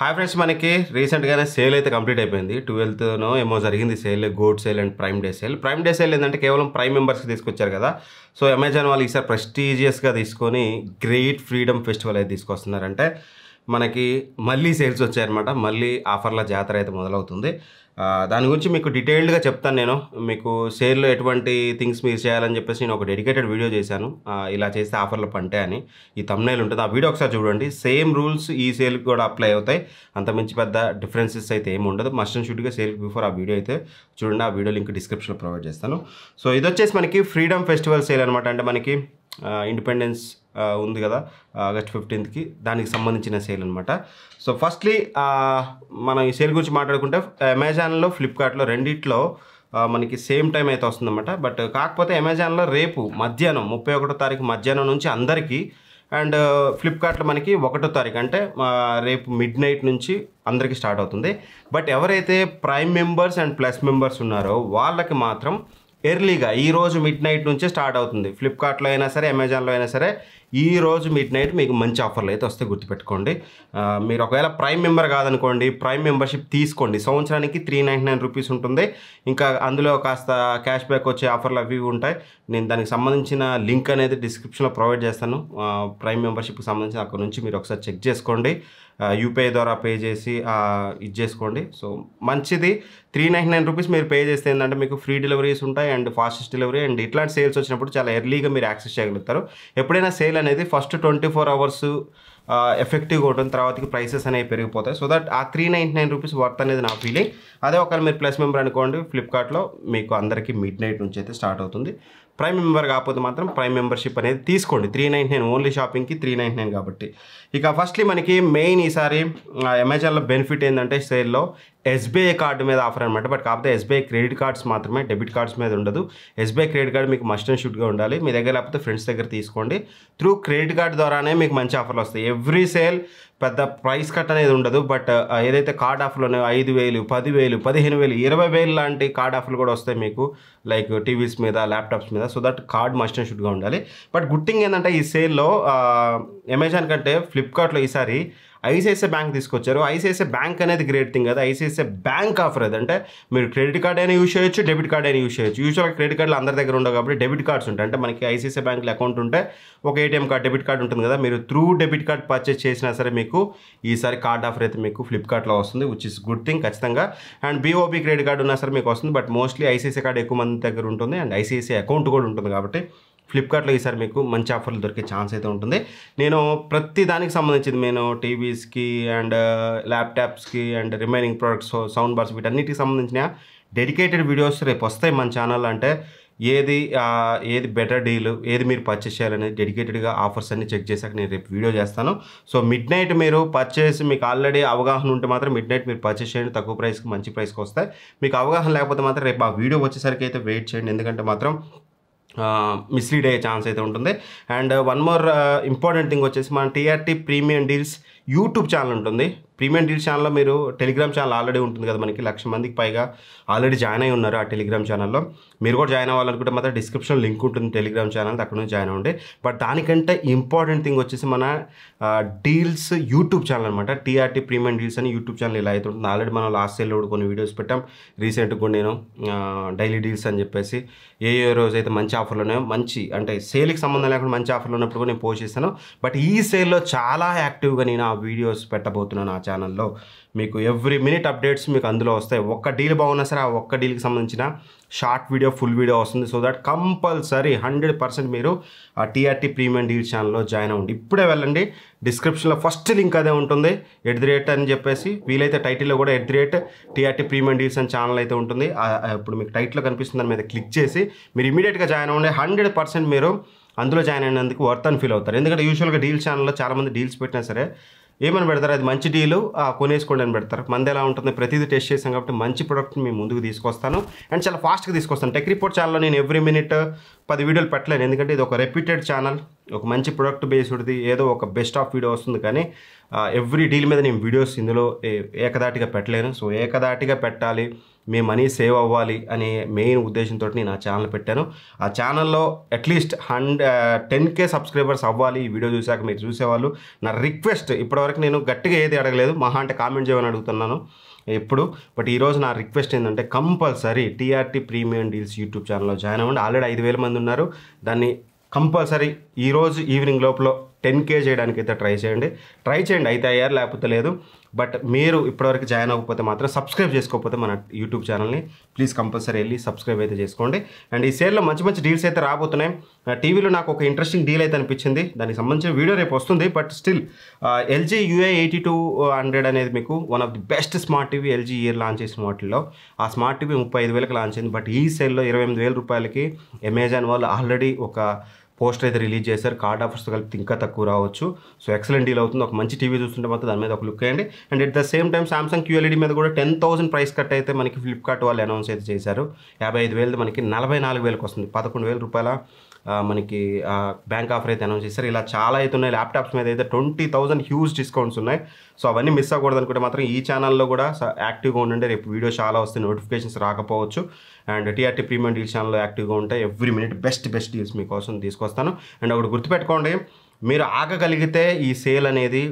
Hi friends, మనకి రీసెంట్గానే sale అయితే కంప్లీట్ అయిపోయింది. 12థ్ ఏమో జరిగింది sale, gold sale and prime day sale. Prime day sale ఏంటంటే కేవలం ప్రైమ్ మెంబర్స్కి తీసుకొచ్చారు కదా. సో అమెజాన్ వాళ్ళు ఈసారి ప్రెస్టీజియస్గా తీసుకొని గ్రేట్ ఫ్రీడమ్ ఫెస్టివల్ అయితే తీసుకొస్తున్నారంటే మనకి మళ్ళీ సేల్స్ వచ్చాయన్నమాట. మళ్ళీ ఆఫర్ల జాతర అయితే మొదలవుతుంది. దాని గురించి మీకు డీటెయిల్డ్గా చెప్తాను. నేను మీకు సేల్లో ఎటువంటి థింగ్స్ మీరు చేయాలని చెప్పేసి నేను ఒక డెడికేటెడ్ వీడియో చేశాను. ఇలా చేస్తే ఆఫర్లు పంటే అని ఈ థంబ్నెయిల్ ఉంటుంది. ఆ వీడియో ఒకసారి చూడండి. సేమ్ రూల్స్ ఈ సేల్కి కూడా అప్లై అవుతాయి. అంత మించి పెద్ద డిఫరెన్సెస్ అయితే ఏమి ఉండదు. మస్ట్ అండ్ షుడ్గా సేల్ బిఫోర్ ఆ వీడియో అయితే చూడండి. ఆ వీడియో లింక్ డిస్క్రిప్షన్లో ప్రొవైడ్ చేస్తాను. సో ఇది వచ్చేసి మనకి ఫ్రీడమ్ ఫెస్టివల్ సేల్ అనమాట. అంటే మనకి ఇండిపెండెన్స్ ఉంది కదా, ఆగస్ట్ 15కి, దానికి సంబంధించిన సేల్ అనమాట. సో ఫస్ట్లీ మనం ఈ సేల్ గురించి మాట్లాడుకుంటే అమెజాన్లో, ఫ్లిప్కార్ట్లో రెండిట్లో మనకి సేమ్ టైం అయితే వస్తుందన్నమాట. బట్ కాకపోతే అమెజాన్లో రేపు మధ్యాహ్నం 31వ తారీఖు మధ్యాహ్నం నుంచి అందరికీ, అండ్ ఫ్లిప్కార్ట్లో మనకి 1వ తారీఖు అంటే రేపు మిడ్ నైట్ నుంచి అందరికీ స్టార్ట్ అవుతుంది. బట్ ఎవరైతే prime members and plus members ఉన్నారో వాళ్ళకి మాత్రం ఎర్లీగా ఈరోజు మిడ్ నైట్ నుంచే స్టార్ట్ అవుతుంది. ఫ్లిప్కార్ట్లో అయినా సరే, అమెజాన్లో అయినా సరే ఈరోజు మిడ్ నైట్ మీకు మంచి ఆఫర్లు అయితే వస్తే గుర్తుపెట్టుకోండి. మీరు ఒకవేళ ప్రైమ్ మెంబర్ కాదనుకోండి, ప్రైమ్ మెంబర్షిప్ తీసుకోండి. సంవత్సరానికి 399 రూపీస్ ఉంటుంది. ఇంకా అందులో కాస్త క్యాష్ బ్యాక్ వచ్చే ఆఫర్లు అవి ఉంటాయి. నేను దానికి సంబంధించిన లింక్ అనేది డిస్క్రిప్షన్లో ప్రొవైడ్ చేస్తాను. ప్రైమ్ మెంబర్షిప్కి సంబంధించి అక్కడ నుంచి మీరు ఒకసారి చెక్ చేసుకోండి. యూపీఐ ద్వారా పే చేసి ఇది చేసుకోండి. సో మంచిది. 399 రూపీస్ మీరు పే చేస్తే ఏంటంటే మీకు ఫ్రీ డెలివరీస్ ఉంటాయి అండ్ ఫాస్టెస్ట్ డెలివరీ, అండ్ ఇట్లాంటి సేల్స్ వచ్చినప్పుడు చాలా ఎర్లీగా మీరు యాక్సెస్ చేయగలుగుతారు. ఎప్పుడైనా సేల్ అనేది ఫస్ట్ 24 అవర్స్ ఎఫెక్టివ్గా ఉంటుంది, తర్వాతకి ప్రైసెస్ అనేవి పెరిగిపోతాయి. సో దట్ ఆ 399 రూపీస్ వర్త్ అనేది నా ఫీలింగ్. అదే ఒకవేళ మీరు ప్లస్ మెంబర్ అనుకోండి, ఫ్లిప్కార్ట్లో మీకు అందరికీ మిడ్ నైట్ నుంచి అయితే స్టార్ట్ అవుతుంది. ప్రైమ్ మెంబర్ కాకపోతే మాత్రం ప్రైమ్ మెంబర్షిప్ అనేది తీసుకోండి. 399 ఓన్లీ షాపింగ్కి 399 కాబట్టి. ఇక ఫస్ట్లీ మనకి మెయిన్ ఈసారి అమెజాన్లో బెనిఫిట్ ఏంటంటే సేల్లో ఎస్బీఐ కార్డు మీద ఆఫర్ అనమాట. బట్ కాకపోతే ఎస్బీఐ క్రెడిట్ కార్డ్స్ మాత్రమే, డెబిట్ కార్డ్స్ మీద ఉండదు. ఎస్బీఐ క్రెడిట్ కార్డు మీకు మస్ట్ అండ్ షుడ్గా ఉండాలి. మీ దగ్గర లేకపోతే ఫ్రెండ్స్ దగ్గర తీసుకోండి. త్రూ క్రెడిట్ కార్డు ద్వారానే మీకు మంచి ఆఫర్లు వస్తాయి. ఎవ్రీ సేల్ పెద్ద ప్రైస్ కట్ అనేది ఉండదు. బట్ ఏదైతే కార్డ్ ఆఫర్లు ఉన్నాయో 5,000, 10,000, 15,000, 20,000 లాంటి కార్డ్ ఆఫర్లు కూడా వస్తాయి మీకు, లైక్ టీవీస్ మీద, ల్యాప్టాప్స్ మీద. So that card must and షుడ్గా ఉండాలి. బట్ గుడ్ థింగ్ ఏంటంటే ఈ సేల్లో అమెజాన్ కంటే ఫ్లిప్కార్ట్లో ఈసారి ఐసిఐసిఐ బ్యాంక్ తీసుకొచ్చారు. ఐసిఐసిఐ బ్యాంక్ అనేది గ్రేట్ థింగ్ కదా. ఐసిఐసిఐ బ్యాంక్ ఆఫర్ అది అంటే మీరు క్రెడిట్ కార్డ్ అయినా యూజ్ చేయొచ్చు, డెబిట్ కార్డ్ అయినా యూజ్ చేయొచ్చు. యూజువల్గా క్రెడిట్ కార్డులు అందరి దగ్గర ఉండవు కాబట్టి డెబిట్ కార్డ్స్ ఉంటాయి. అంటే మనకి ఐసిఐసిఐ బ్యాంక్లో అకౌంట్ ఉంటే ఒక ఏటీఎం కార్డ్, డెబిట్ కార్డ్ ఉంటుంది కదా. మీరు త్రూ డెబిట్ కార్డ్ పర్చేస్ చేసినా సరే మీకు ఈసారి కార్డ్ ఆఫర్ అయితే మీకు ఫ్లిప్కార్ట్లో వస్తుంది, విచ్ ఇస్ గుడ్ థింగ్ ఖచ్చితంగా. అండ్ బీఓబీ క్రెడిట్ కార్డు ఉన్నా సరే మీకు వస్తుంది. బట్ మోస్ట్లీ ఐసిఐసిఐ కార్డు ఎక్కువ మంది దగ్గర ఉంటుంది, అండ్ ఐసిఐసిఐ అకౌంట్ కూడా ఉంటుంది కాబట్టి ఫ్లిప్కార్ట్లో ఈసారి మీకు మంచి ఆఫర్లు దొరికే ఛాన్స్ అయితే ఉంటుంది. నేను ప్రతి దానికి సంబంధించింది నేను టీవీస్కి అండ్ ల్యాప్టాప్స్కి and remaining products, sound bars, వీటన్నిటికి సంబంధించిన డెడికేటెడ్ వీడియోస్ రేపు వస్తాయి మన ఛానల్. అంటే ఏది బెటర్ డీల్, ఏది మీరు పర్చేస్ చేయాలనేది డెడికేటెడ్గా ఆఫర్స్ అన్ని చెక్ చేశాక నేను రేపు వీడియో చేస్తాను. సో మిడ్ నైట్ మీరు పర్చేస్, మీకు ఆల్రెడీ అవగాహన ఉంటే మాత్రం మిడ్ నైట్ మీరు పర్చేస్ చేయండి. తక్కువ ప్రైస్కి మంచి ప్రైస్కి వస్తాయి. మీకు అవగాహన లేకపోతే మాత్రం రేపు ఆ వీడియో వచ్చేసరికి అయితే వెయిట్ చేయండి, ఎందుకంటే మాత్రం మిస్లీడ్ అయ్యే ఛాన్స్ అయితే ఉంటుంది. And one more important thing వచ్చేసి మన TRT premium deals YouTube channel ఉంటుంది. ప్రీమియం డీల్స్ ఛానల్లో మీరు టెలిగ్రామ్ ఛానల్ ఆల్రెడీ ఉంటుంది కదా, మనకి 1,00,000 మందికి పైగా ఆల్రెడీ జాయిన్ అయి ఉన్నారు ఆ టెలిగ్రామ్ ఛానల్లో. మీరు కూడా జాయిన్ అవ్వాలనుకుంటే మాత్రం డిస్క్రిప్షన్ లింక్ ఉంటుంది టెలిగ్రామ్ ఛానల్, అక్కడ నుంచి జాయిన్ అవ్వండి. బట్ దానికంటే ఇంపార్టెంట్ థింగ్ వచ్చేసి మన డీల్స్ యూట్యూబ్ ఛానల్ అనమాట. టీఆర్టీ ప్రీమియం డీల్స్ అని యూట్యూబ్ ఛానల్ ఇలా అయితే ఉంటుంది. ఆల్రెడీ మనం లాస్ట్ సేల్లో కూడా కొన్ని వీడియోస్ పెట్టాం. రీసెంట్గా కూడా నేను డైలీ డీల్స్ అని చెప్పేసి ఏ రోజు అయితే మంచి ఆఫర్లు ఉన్నాయో, మంచి అంటే సేల్కి సంబంధం లేకుండా మంచి ఆఫర్లు ఉన్నప్పుడు కూడా నేను పోస్ట్ చేస్తాను. బట్ ఈ సేల్లో చాలా యాక్టివ్గా నేను ఆ వీడియోస్ పెట్టబోతున్నాను ఆ ఛానల్లో. మీకు ఎవ్రీ మినిట్ అప్డేట్స్ మీకు అందులో వస్తాయి. ఒక్క డీల్ బాగున్నా సరే ఆ ఒక్క డీల్కి సంబంధించిన షార్ట్ వీడియో, ఫుల్ వీడియో వస్తుంది. సో దట్ కంపల్సరీ 100% మీరు ఆ టీఆర్టీ ప్రీమియం డీల్స్ ఛానల్లో జాయిన్ అవ్వండి. ఇప్పుడే వెళ్ళండి, డిస్క్రిప్షన్లో ఫస్ట్ లింక్ అదే ఉంటుంది, @ అని చెప్పేసి. వీలైతే టైటిల్లో కూడా @టీఆర్టీ ప్రీమియం డీల్స్ అని ఛానల్ అయితే ఉంటుంది. ఇప్పుడు మీకు టైటిల్లో కనిపిస్తుంది, దాని మీద క్లిక్ చేసి మీరు ఇమీడియట్గా జాయిన్ అవ్వండి. 100% మీరు అందులో జాయిన్ అయినందుకు వర్త్ అని ఫీల్ అవుతారు. ఎందుకంటే యూజువల్గా డీల్ ఛానల్లో చాలామంది డీల్స్ పెట్టినా సరే ఏమని పెడతారు, అది మంచి డీలు కొనేసుకోండి అని పెడతారు. మంది ఎలా ఉంటుంది, ప్రతిదీ టెస్ట్ చేసాం కాబట్టి మంచి ప్రోడక్ట్ని మేము ముందుకు తీసుకొస్తాను అండ్ చాలా ఫాస్ట్గా తీసుకొస్తాను. టెక్ రిపోర్ట్ ఛానల్లో నేను ఎవ్రీ మినిట్ 10 వీడియోలు పెట్టలేను, ఎందుకంటే ఇది ఒక రెప్యూటెడ్ ఛానల్, ఒక మంచి ప్రొడక్ట్ బేస్డ్ది ఏదో ఒక బెస్ట్ ఆఫ్ వీడియో వస్తుంది. కానీ ఎవ్రీ డీల్ మీద నేను వీడియోస్ ఇందులో ఏకదాటిగా పెట్టలేను. సో ఏకదాటిగా పెట్టాలి, మీ మనీ సేవ్ అవ్వాలి అనే మెయిన్ ఉద్దేశంతో నేను ఆ ఛానల్ పెట్టాను. ఆ ఛానల్లో అట్లీస్ట్ 10K సబ్స్క్రైబర్స్ అవ్వాలి. ఈ వీడియో చూశాక మీరు చూసేవాళ్ళు. నా రిక్వెస్ట్, ఇప్పటివరకు నేను గట్టిగా ఏది అడగలేదు, మహా అంటే కామెంట్ చేయమని అడుగుతున్నాను ఎప్పుడు. బట్ ఈరోజు నా రిక్వెస్ట్ ఏంటంటే compulsory TRT premium deals YouTube ఛానల్లో జాయిన్ అవ్వండి. ఆల్రెడీ 5,000 మంది ఉన్నారు. దాన్ని కంపల్సరీ ఈరోజు ఈవినింగ్ లోపల 10K చేయడానికి అయితే ట్రై చేయండి. అయితే అయ్యారు, లేకపోతే లేదు. బట్ మీరు ఇప్పటివరకు జాయిన్ అవ్వకపోతే మాత్రం, సబ్స్క్రైబ్ చేసుకోకపోతే మన యూట్యూబ్ ఛానల్ని ప్లీజ్ కంపల్సరీ వెళ్ళి సబ్స్క్రైబ్ అయితే చేసుకోండి. అండ్ ఈ సేల్లో మంచి మంచి డీల్స్ అయితే రాబోతున్నాయి. టీవీలో నాకు ఒక ఇంట్రెస్టింగ్ డీల్ అయితే అనిపించింది. దానికి సంబంధించిన వీడియో రేపు వస్తుంది. బట్ స్టిల్ LG UA8200 అనేది మీకు one of the best smart TV LG year launch చేసిన వాటిల్లో. ఆ స్మార్ట్ టీవీ 35,000కి లాంచ్ అయింది. బట్ ఈ సేల్లో 28,000 రూపాయలకి అమెజాన్ వాళ్ళు ఆల్రెడీ ఒక పోస్టర్ అయితే రిలీజ్ చేశారు. కార్డ్ ఆఫర్స్ కలిపి ఇంకా తక్కువ రావచ్చు. సో ఎక్సలెంట్ డీల్ అవుతుంది. ఒక మంచి టీవీ చూస్తుంటే మాత్రం దాని మీద ఒక లుక్ వేయండి. And at the same time Samsung QLED మీద కూడా 10,000 ప్రైస్ కట్ అయితే మనకి ఫ్లిప్కార్ట్ వాళ్ళు అనౌన్స్ అయితే చేశారు. 55,000 మనకి 44,000కి వస్తుంది. 11,000 రూపాయల మనకి బ్యాంక్ ఆఫర్ అయితే అనౌన్స్ చేశారు. ఇలా చాలా అయితే ఉన్నాయి. ల్యాప్టాప్స్ మీద అయితే 20,000 హ్యూజ్ డిస్కౌంట్స్ ఉన్నాయి. సో అవన్నీ మిస్ అవ్వకూడదు అనుకుంటే మాత్రం ఈ ఛానల్లో కూడా యాక్టివ్గా ఉండండి. రేపు వీడియో చాలా వస్తాయి, నోటిఫికేషన్స్ రాకపోవచ్చు. అండ్ టీఆర్టీ ప్రీమియం డీల్స్ ఛానల్లో యాక్టివ్గా ఉంటాయి. ఎవ్రీ మినిట్ బెస్ట్ డీల్స్ మీకోసం తీసుకొస్తాను. అండ్ ఒకటి గుర్తుపెట్టుకోండి, మీరు ఆగగలిగితే ఈ సేల్ అనేది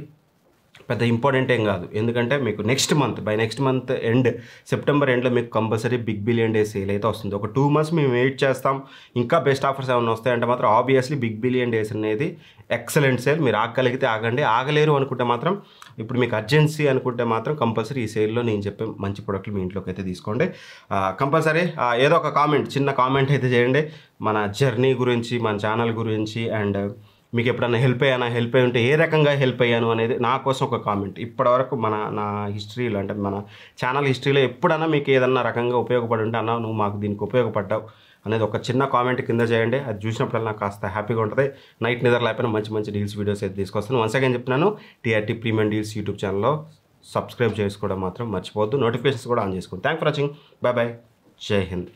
పెద్ద ఇంపార్టెంట్ ఏం కాదు. ఎందుకంటే మీకు నెక్స్ట్ మంత్ ఎండ్, సెప్టెంబర్ ఎండ్లో మీకు compulsory big billion day sale అయితే వస్తుంది. ఒక 2 months మేము వెయిట్ చేస్తాం, ఇంకా బెస్ట్ ఆఫర్స్ ఏమైనా వస్తాయంటే మాత్రం ఆబ్వియస్లీ బిగ్ బిలియన్ డేస్ అనేది ఎక్సలెంట్ సేల్. మీరు ఆగగలిగితే ఆగండి, ఆగలేరు అనుకుంటే మాత్రం, ఇప్పుడు మీకు అర్జెన్సీ అనుకుంటే మాత్రం కంపల్సరీ ఈ సేల్లో నేను చెప్పే మంచి ప్రొడక్ట్లు మీ ఇంట్లోకి అయితే తీసుకోండి. కంపల్సరీ ఏదో ఒక చిన్న కామెంట్ అయితే చేయండి మన జర్నీ గురించి, మన ఛానల్ గురించి. అండ్ మీకు ఎప్పుడన్నా హెల్ప్ అయ్యి ఉంటే ఏ రకంగా హెల్ప్ అయ్యాను అనేది నా కోసం ఒక కామెంట్. ఇప్పటివరకు నా హిస్టరీలో, అంటే మన ఛానల్ హిస్టరీలో ఎప్పుడన్నా మీకు ఏదన్నా రకంగా ఉపయోగపడి ఉంటే, అన్న నువ్వు మాకు దీనికి ఉపయోగపడ్డావు అనేది ఒక చిన్న కామెంట్ కింద చేయండి. అది చూసినప్పుడల్లా నాకు కాస్త హ్యాపీగా ఉంటుంది. నైట్ నిద్ర లేకపోయినా మంచి డీల్స్ వీడియోస్ అయితే తీసుకొస్తాను. వన్స్ అగైన్ చెప్తున్నాను, టీఆర్టీ ప్రీమియం డీల్స్ యూట్యూబ్ ఛానల్లో సబ్స్క్రైబ్ చేసుకోవడం మాత్రం మర్చిపోవద్దు. నోటిఫికేషన్స్ కూడా ఆన్ చేసుకోండి. Thank for watching. బాయ్. జై హింద్.